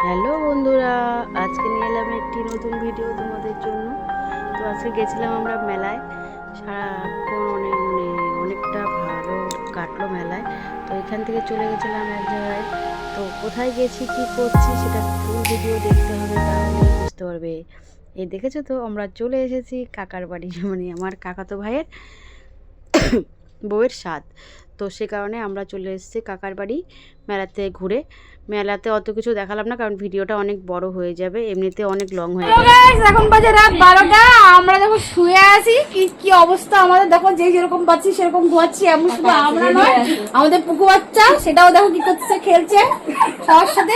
Hello বন্ধুরা, আজকে নিয়ে এলাম একটি নতুন ভিডিও তোমাদের জন্য। তো আজকে গেছিলাম আমরা মেলায়। সারাক্ষণ অনেকটা ভালো কাটলো মেলায়। তো এখান থেকে চলে গেছিলাম এক জায়গায়। তো কোথায় গেছি, কি করছি, সেটা ফুল ভিডিও দেখতে হবে, তাহলেই বুঝতে পারবে। এই দেখেছো তো, আমরা চলে এসেছি কাকার বাড়ি, মানে আমার কাকাতো ভাইয়ের বউয়ের স্বাদ। তো সে কারণে আমরা চলে এসেছি কাকার বাড়ি মেলাতে ঘুরে। মেলাতে অত কিছু দেখালাম না, কারণ ভিডিওটা অনেক বড় হয়ে যাবে, এমনিতে অনেক লং হয়ে যাবে। এখন বাজে রাত 12টা। আমরা দেখো শুয়ে আছি, কি কি অবস্থা আমাদের দেখো, যে যেরকম পাচ্ছি সেরকম ঘুমাচ্ছি। এমন শুধু আমরা নয়, আমাদের পুকু বাচ্চা সেটাও দেখো কি করছে, খেলছে সবার সাথে।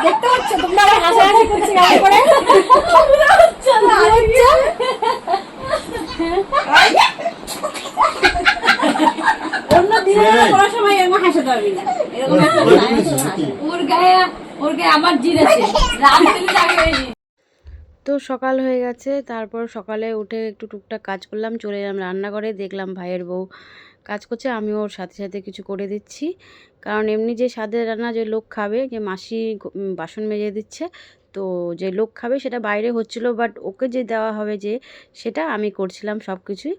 দেখতে পাচ্ছ তোমরা, আমার হাসাহাসি করছি কেমন করে। অন্য দিনে কোনো সময় এরকম হাসাতে পারবি না, ওর গায়ে আবার জিরেছে রাত থেকে জাগে। তো সকাল হয়ে গেছে, তারপর সকালে উঠে একটু টুকটাক কাজ করলাম, চলে এলাম রান্নাঘরে। দেখলাম ভাইয়ের বউ কাজ করছে, আমিও ওর সাথে সাথে কিছু করে দিচ্ছি। কারণ এমনি যে স্বাদের রান্না, যে লোক খাবে, যে মাসি বাসন মেজে দিচ্ছে, তো যে লোক খাবে সেটা বাইরে হচ্ছিল, বাট ওকে যে দেওয়া হবে যে, সেটা আমি করছিলাম সব কিছুই।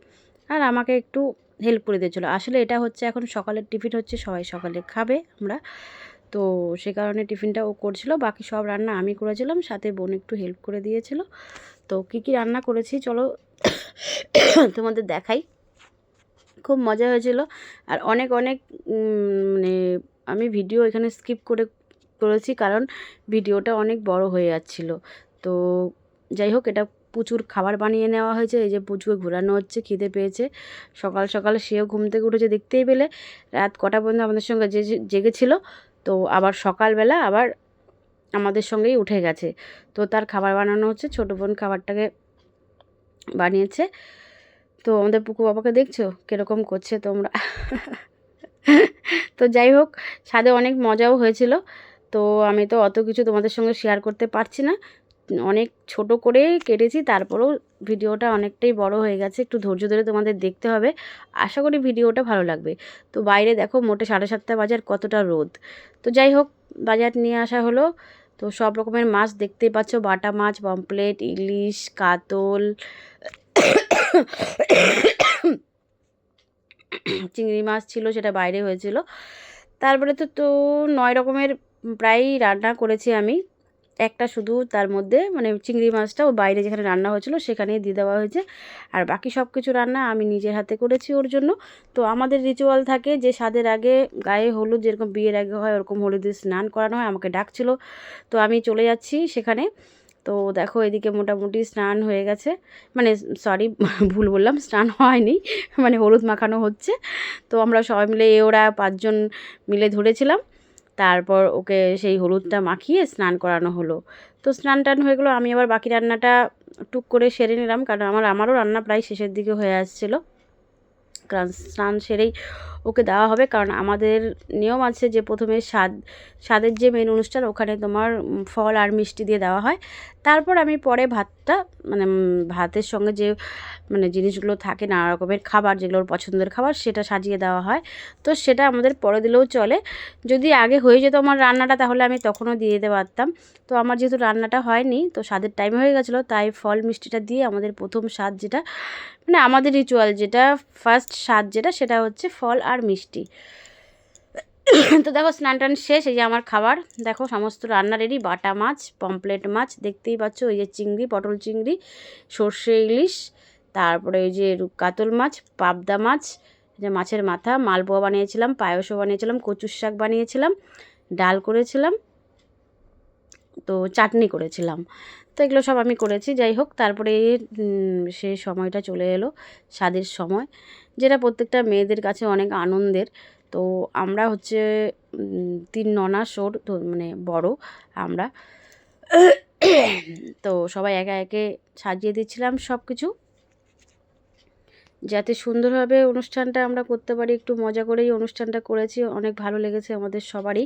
আর আমাকে একটু হেল্প করে দিয়েছিলো। আসলে এটা হচ্ছে এখন সকালের টিফিন হচ্ছে, সবাই সকালে খাবে আমরা, তো সে কারণে টিফিনটা ও করছিল, বাকি সব রান্না আমি করেছিলাম, সাথে বোন একটু হেল্প করে দিয়েছিল। তো কী কী রান্না করেছি চলো তোমাদের দেখাই। খুব মজা হয়েছিল। আর অনেক অনেক মানে আমি ভিডিও এখানে স্কিপ করেছি, কারণ ভিডিওটা অনেক বড় হয়ে যাচ্ছিল। তো যাই হোক, এটা প্রচুর খাবার বানিয়ে নেওয়া হয়েছে। এই যে প্রচুর ঘোরানো হচ্ছে, খিদে পেয়েছে। সকাল সকাল সেও ঘুম থেকে উঠেছে, দেখতেই পেলে রাত কটা পর্যন্ত আমাদের সঙ্গে জেগেছিল। তো আবার সকালবেলা আবার আমাদের সঙ্গেই উঠে গেছে। তো তার খাবার বানানো হচ্ছে, ছোটো বোন খাবারটাকে বানিয়েছে। তো আমাদের পুকু বাবাকে দেখছো কীরকম করছে তোমরা। তো যাই হোক, স্বাদে অনেক মজাও হয়েছিল। তো আমি তো অত কিছু তোমাদের সঙ্গে শেয়ার করতে পারছি না, অনেক ছোট করে কেটেছি, তারপরেও ভিডিওটা অনেকটাই বড় হয়ে গেছে। একটু ধৈর্য ধরে তোমাদের দেখতে হবে, আশা করি ভিডিওটা ভালো লাগবে। তো বাইরে দেখো মোটে 7:30 বাজার, কতটা রোদ। তো যাই হোক, বাজার নিয়ে আসা হলো। তো সব রকমের মাছ দেখতেই পাচ্ছ, বাটা মাছ, পমফ্রেট, ইলিশ, কাতল, চিংড়ি মাছ ছিল, সেটা বাইরে হয়েছিল। তারপরে তো 9 রকমের প্রায় রান্না করেছি আমি। একটা শুধু তার মধ্যে মানে চিংড়ি মাছটা ও বাইরে যেখানে রান্না হয়েছিল সেখানেই দিয়ে দেওয়া হয়েছে। আর বাকি সব কিছু রান্না আমি নিজের হাতে করেছি ওর জন্য। তো আমাদের রিচুয়াল থাকে যে স্বাদের আগে গায়ে হলুদ, যেরকম বিয়ের আগে হয় ওরকম হলুদে স্নান করানো হয়। আমাকে ডাকছিল, তো আমি চলে যাচ্ছি সেখানে। তো দেখো এদিকে মোটামুটি স্নান হয়ে গেছে, মানে সরি ভুল বললাম, স্নান হয়নি, মানে হলুদ মাখানো হচ্ছে। তো আমরা সবাই মিলে, ওরা 5 জন মিলে ধরেছিলাম। তারপর ওকে সেই হলুদটা মাখিয়ে স্নান করানো হলো। তো স্নান টান হয়ে গেলো, আমি আবার বাকি রান্নাটা টুক করে সেরে নিলাম, কারণ আমারও রান্না প্রায় শেষের দিকে হয়ে আসছিলো। কারণ স্নান সেরেই ওকে দেওয়া হবে, কারণ আমাদের নিয়ম আছে যে প্রথমে স্বাদের যে মেন অনুষ্ঠান, ওখানে তোমার ফল আর মিষ্টি দিয়ে দেওয়া হয়। তারপর আমি পরে ভাতটা, মানে ভাতের সঙ্গে যে মানে জিনিসগুলো থাকে, নানা রকমের খাবার, যেগুলো ওর পছন্দের খাবার, সেটা সাজিয়ে দেওয়া হয়। তো সেটা আমাদের পরে দিলেও চলে। যদি আগে হয়ে যেত আমার রান্নাটা, তাহলে আমি তখনও দিয়ে দিতে পারতাম। তো আমার যেহেতু রান্নাটা হয়নি, তো স্বাদের টাইম হয়ে গেছিলো, তাই ফল মিষ্টিটা দিয়ে আমাদের প্রথম স্বাদ, যেটা মানে আমাদের রিচুয়াল, যেটা ফার্স্ট স্বাদ যেটা, সেটা হচ্ছে ফল আর মিষ্টি। তো দেখো স্নান টান শেষ, এই যে আমার খাবার দেখো সমস্ত রান্না রেডি। বাটা মাছ, পমফ্রেট মাছ দেখতেই পাচ্ছ, ওই যে চিংড়ি, পটল চিংড়ি, সর্ষে ইলিশ, তারপরে ওই যে কাতল মাছ, পাবদা মাছ, যে মাছের মাথা, মালপোয়া বানিয়েছিলাম, পায়েসও বানিয়েছিলাম, কচুর শাক বানিয়েছিলাম, ডাল করেছিলাম, তো চাটনি করেছিলাম। তো এগুলো সব আমি করেছি। যাই হোক, তারপরে সে সময়টা চলে এলো, স্বাদের সময়, যেটা প্রত্যেকটা মেয়েদের কাছে অনেক আনন্দের। তো আমরা হচ্ছে 3 ননাসোর, তো মানে বড় আমরা। তো সবাই একে একে সাজিয়ে দিচ্ছিলাম সব কিছু। যাতে সুন্দরভাবে অনুষ্ঠানটা আমরা করতে পারি, একটু মজা করেই অনুষ্ঠানটা করেছি, অনেক ভালো লেগেছে আমাদের সবারই।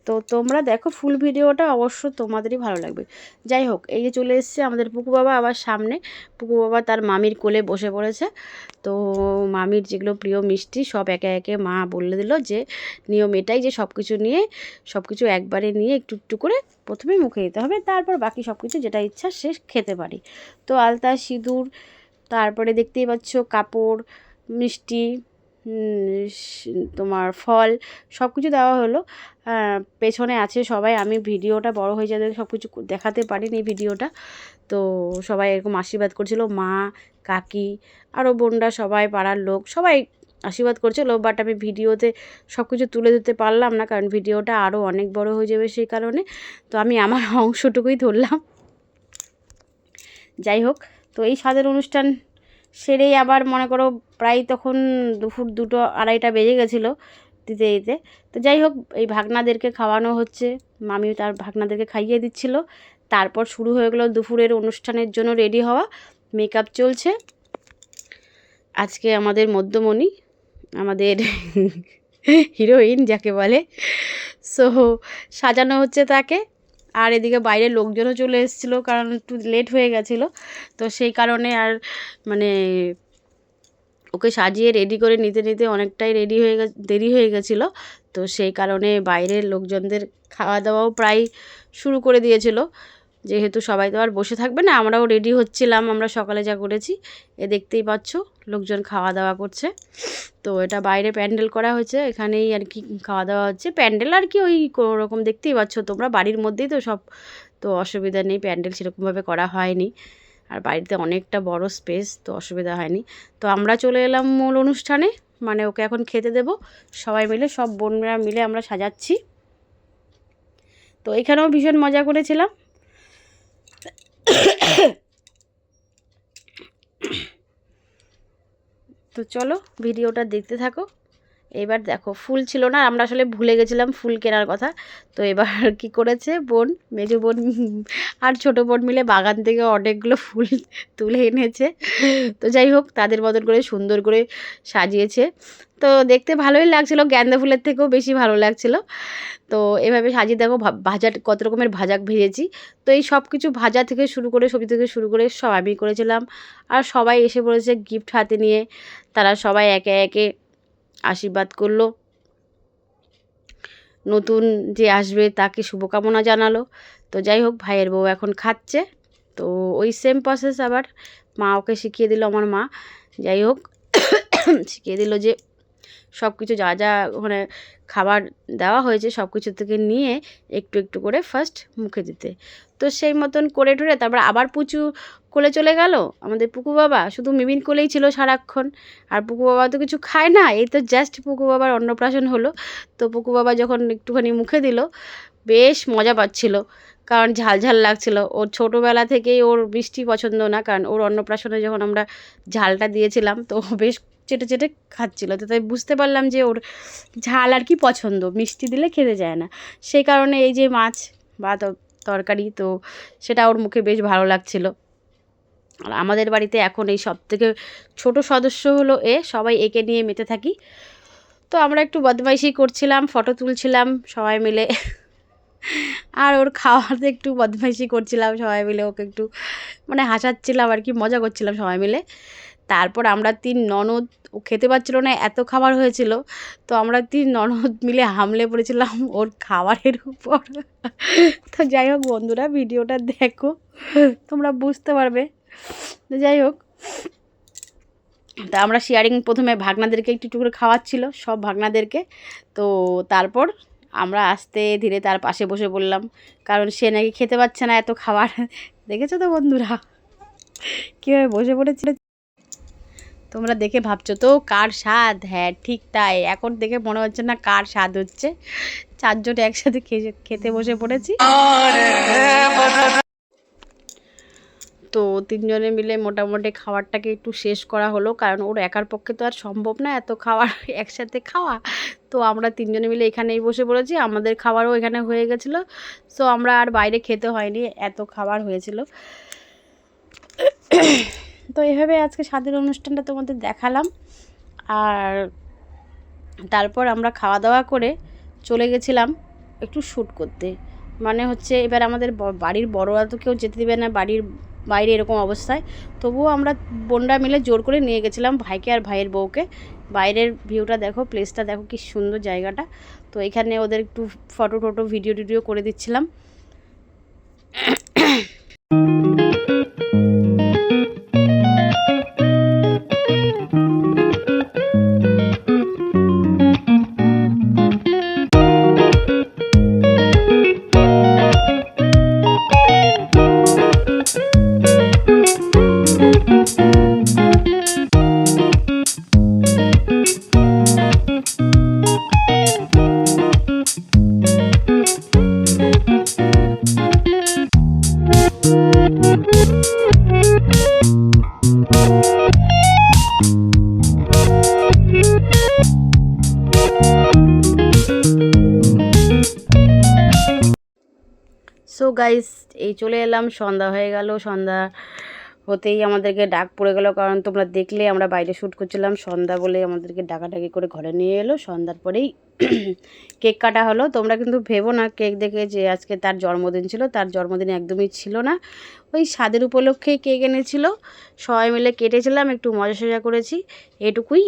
তো তোমরা দেখো ফুল ভিডিওটা, অবশ্য তোমাদেরই ভালো লাগবে। যাই হোক, এই যে চলে এসছে আমাদের পুকু বাবা আবার সামনে। পুকু বাবা তার মামির কোলে বসে পড়েছে। তো মামির যেগুলো প্রিয় মিষ্টি সব একে একে মা বলে দিল যে নিয়ম এটাই যে সব কিছু নিয়ে, সব কিছু একবারে নিয়ে একটু একটু করে প্রথমে মুখে দিতে হবে, তারপর বাকি সব কিছু যেটা ইচ্ছা সে খেতে পারি। তো আলতা, সিঁদুর, তারপরে দেখতেই পাচ্ছ কাপড়, মিষ্টি, তোমার ফল, সব কিছু দেওয়া হলো। পেছনে আছে সবাই, আমি ভিডিওটা বড় হয়ে যাবে সব কিছু দেখাতে পারিনি ভিডিওটা। তো সবাই এরকম আশীর্বাদ করছিল, মা, কাকি, আরও বোনরা, সবাই পাড়ার লোক সবাই আশীর্বাদ করছিল। বাট আমি ভিডিওতে সব কিছু তুলে ধরতে পারলাম না, কারণ ভিডিওটা আরও অনেক বড় হয়ে যাবে সেই কারণে। তো আমি আমার অংশটুকুই ধরলাম। যাই হোক, তো এই স্বাদের অনুষ্ঠান সেরেই আবার মনে করো প্রায় তখন দুপুর 2টো 2:30 বেজে গেছিলো দিতে দিতে। তো যাই হোক, এই ভাগনাদেরকে খাওয়ানো হচ্ছে, মামিও তার ভাগনাদেরকে খাইয়ে দিচ্ছিল। তারপর শুরু হয়ে গেলো দুপুরের অনুষ্ঠানের জন্য রেডি হওয়া, মেকআপ চলছে। আজকে আমাদের মধ্যমণি, আমাদের হিরোইন যাকে বলে, সো সাজানো হচ্ছে তাকে। আর এদিকে বাইরের লোকজনও চলে এসেছিলো, কারণ একটু লেট হয়ে গেছিলো। তো সেই কারণে আর মানে ওকে সাজিয়ে রেডি করে নিতে নিতে অনেকটাই দেরি হয়ে গেছিলো। তো সেই কারণে বাইরের লোকজনদের খাওয়া দাওয়াও প্রায় শুরু করে দিয়েছিল, যেহেতু সবাই তো আর বসে থাকবে না। আমরাও রেডি হচ্ছিলাম, আমরা সকালে যা করেছি। দেখতেই পাচ্ছ লোকজন খাওয়া দাওয়া করছে। তো এটা বাইরে প্যান্ডেল করা হয়েছে, এখানেই আর কি খাওয়া দাওয়া হচ্ছে। প্যান্ডেল আর কি ওই কোনো রকম, দেখতেই পাচ্ছ তোমরা, বাড়ির মধ্যেই তো সব, তো অসুবিধা নেই, প্যান্ডেল সেরকমভাবে করা হয়নি। আর বাড়িতে অনেকটা বড় স্পেস, তো অসুবিধা হয়নি। তো আমরা চলে এলাম মূল অনুষ্ঠানে, মানে ওকে এখন খেতে দেব। সবাই মিলে, সব বোনরা মিলে আমরা সাজাচ্ছি। তো এখানেও ভীষণ মজা করেছিলাম। তো চলো ভিডিওটা দেখতে থাকো। এবার দেখো, ফুল ছিল না, আমরা আসলে ভুলে গেছিলাম ফুল কেনার কথা। তো এবার কি করেছে বোন, মেজো বোন আর ছোটো বোন মিলে বাগান থেকে অনেকগুলো ফুল তুলে এনেছে। তো যাই হোক, তাদের মতন করে সুন্দর করে সাজিয়েছে। তো দেখতে ভালোই লাগছিলো, গ্যান্দা ফুলের থেকেও বেশি ভালো লাগছিলো। তো এভাবে সাজিয়ে দেখো, ভাজা কত রকমের ভাজা ভেজেছি। তো এই সব কিছু ভাজা থেকে শুরু করে, সবজি থেকে শুরু করে সব আমি করেছিলাম। আর সবাই এসে পড়েছে গিফট হাতে নিয়ে, তারা সবাই একে একে আশীর্বাদ করলো, নতুন যে আসবে তাকে শুভকামনা জানালো। তো যাই হোক, ভাইয়ের বউ এখন খাচ্ছে। তো ওই সেম প্রসেস আবার মা ওকে শিখিয়ে দিল, আমার মা। যাই হোক, শিখিয়ে দিল যে সব কিছু যা যা ওখানে খাবার দেওয়া হয়েছে সব কিছু থেকে নিয়ে একটু একটু করে ফার্স্ট মুখে দিতে। তো সেই মতন করে টরে তারপর আবার পুচু কোলে চলে গেল। আমাদের পুকু বাবা শুধু মিমিন কোলেই ছিল সারাক্ষণ, আর পুকু বাবা তো কিছু খায় না। এই তো জাস্ট পুকু বাবার অন্নপ্রাশন হলো। তো পুকু বাবা যখন একটুখানি মুখে দিল, বেশ মজা পাচ্ছিল, কারণ ঝাল ঝাল লাগছিল। ওর ছোটোবেলা থেকেই ওর মিষ্টি পছন্দ না, কারণ ওর অন্নপ্রাশনে যখন আমরা ঝালটা দিয়েছিলাম তো বেশ চেটে চেটে খাচ্ছিলো। তো তাই বুঝতে পারলাম যে ওর ঝাল আর কি পছন্দ, মিষ্টি দিলে খেতে যায় না। সেই কারণে এই যে মাছ বা তরকারি, তো সেটা ওর মুখে বেশ ভালো লাগছিলো। আর আমাদের বাড়িতে এখন এই সব থেকে ছোটো সদস্য হলো সবাই একে নিয়ে মেতে থাকি। তো আমরা একটু বদমাইশি করছিলাম, ফটো তুলছিলাম সবাই মিলে। আর ওর খাওয়াতে একটু বদমাইশি করছিলাম সবাই মিলে, ওকে একটু মানে হাসাচ্ছিলাম আর কি, মজা করছিলাম সবাই মিলে। তারপর আমরা 3 ননদ, ও খেতে পাচ্ছিলো না, এত খাবার হয়েছিল। তো আমরা 3 ননদ মিলে হামলে পড়েছিলাম ওর খাবারের উপর। তো যাই হোক বন্ধুরা, ভিডিওটা দেখো, তোমরা বুঝতে পারবে। তো যাই হোক, তা আমরা শেয়ারিং, প্রথমে ভাগনাদেরকে একটু একটু করে খাওয়াচ্ছিল সব ভাগনাদেরকে। তো তারপর আমরা আস্তে ধীরে তার পাশে বসে পড়লাম, কারণ সে নাকি খেতে পাচ্ছে না এত খাবার। দেখেছো তো বন্ধুরা কীভাবে বসে পড়েছিল। তোমরা দেখে ভাবছো তো কার স্বাদ, হ্যাঁ ঠিক তাই, এখন দেখে মনে হচ্ছে না কার স্বাদ হচ্ছে। 4 জন একসাথে খেতে বসে পড়েছি। তো 3 জনে মিলে মোটামুটি খাবারটাকে একটু শেষ করা হলো, কারণ ওর একার পক্ষে তো আর সম্ভব না এত খাবার একসাথে খাওয়া। তো আমরা 3 জনে মিলে এখানেই বসে পড়েছি, আমাদের খাবারও এখানে হয়ে গেছিলো। সো আমরা আর বাইরে খেতে হয়নি, এত খাবার হয়েছিল। তো এভাবে আজকে স্বাদের অনুষ্ঠানটা তোমাদের দেখালাম। আর তারপর আমরা খাওয়া দাওয়া করে চলে গেছিলাম একটু শ্যুট করতে। মানে হচ্ছে এবার আমাদের বাড়ির বড়রা তো কেউ যেতে দেবে না বাড়ির বাইরে এরকম অবস্থায়, তবুও আমরা বোনরা মিলে জোর করে নিয়ে গেছিলাম ভাইকে আর ভাইয়ের বউকে। বাইরের ভিউটা দেখো, প্লেসটা দেখো কি সুন্দর জায়গাটা। তো এখানে ওদের একটু ফটো টটো ভিডিও টিডিও করে দিচ্ছিলাম। সো গাইস, এই চলে এলাম, সন্ধ্যা হয়ে গেল। সন্ধ্যা হতেই আমাদেরকে ডাক পড়ে গেল, কারণ তোমরা দেখলে আমরা বাইরে শ্যুট করছিলাম। সন্ধ্যা বলে আমাদেরকে ডাকাডাকি করে ঘরে নিয়ে এলো। সন্ধ্যার পরেই কেক কাটা হলো। তোমরা কিন্তু ভেবো না কেক দেখে যে আজকে তার জন্মদিন ছিল, তার জন্মদিন একদমই ছিল না। ওই স্বাদের উপলক্ষেই কেক এনেছিল, সবাই মিলে কেটেছিলাম, একটু মজা সজা করেছি, এটুকুই।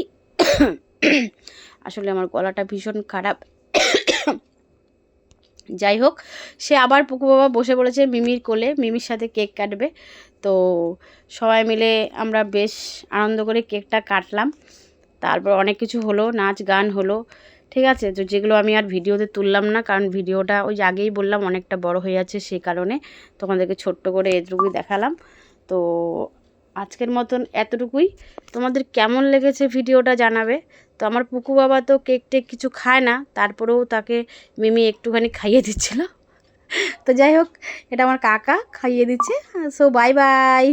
আসলে আমার গলাটা ভীষণ খারাপ। যাই হোক, সে আবার পুকু বাবা বসে পড়েছে মিমির কোলে, মিমির সাথে কেক কাটবে। তো সবাই মিলে আমরা বেশ আনন্দ করে কেকটা কাটলাম। তারপর অনেক কিছু হলো, নাচ গান হলো, ঠিক আছে। তো যেগুলো আমি আর ভিডিওতে তুললাম না, কারণ ভিডিওটা ওই যে আগেই বললাম অনেকটা বড় হয়ে যাচ্ছে, সেই কারণে তোমাদেরকে ছোট্ট করে এটুকুই দেখালাম। তো আজকের মতন এতটুকুই। তোমাদের কেমন লেগেছে ভিডিওটা জানাবে। তো আমার পুকু বাবা তো কেক টেক কিছু খায় না, তারপরেও তাকে মিমি একটুখানি খাইয়ে দিচ্ছিল। তো যাই হোক, এটা আমার কাকা খাইয়ে দিচ্ছে। So bye bye.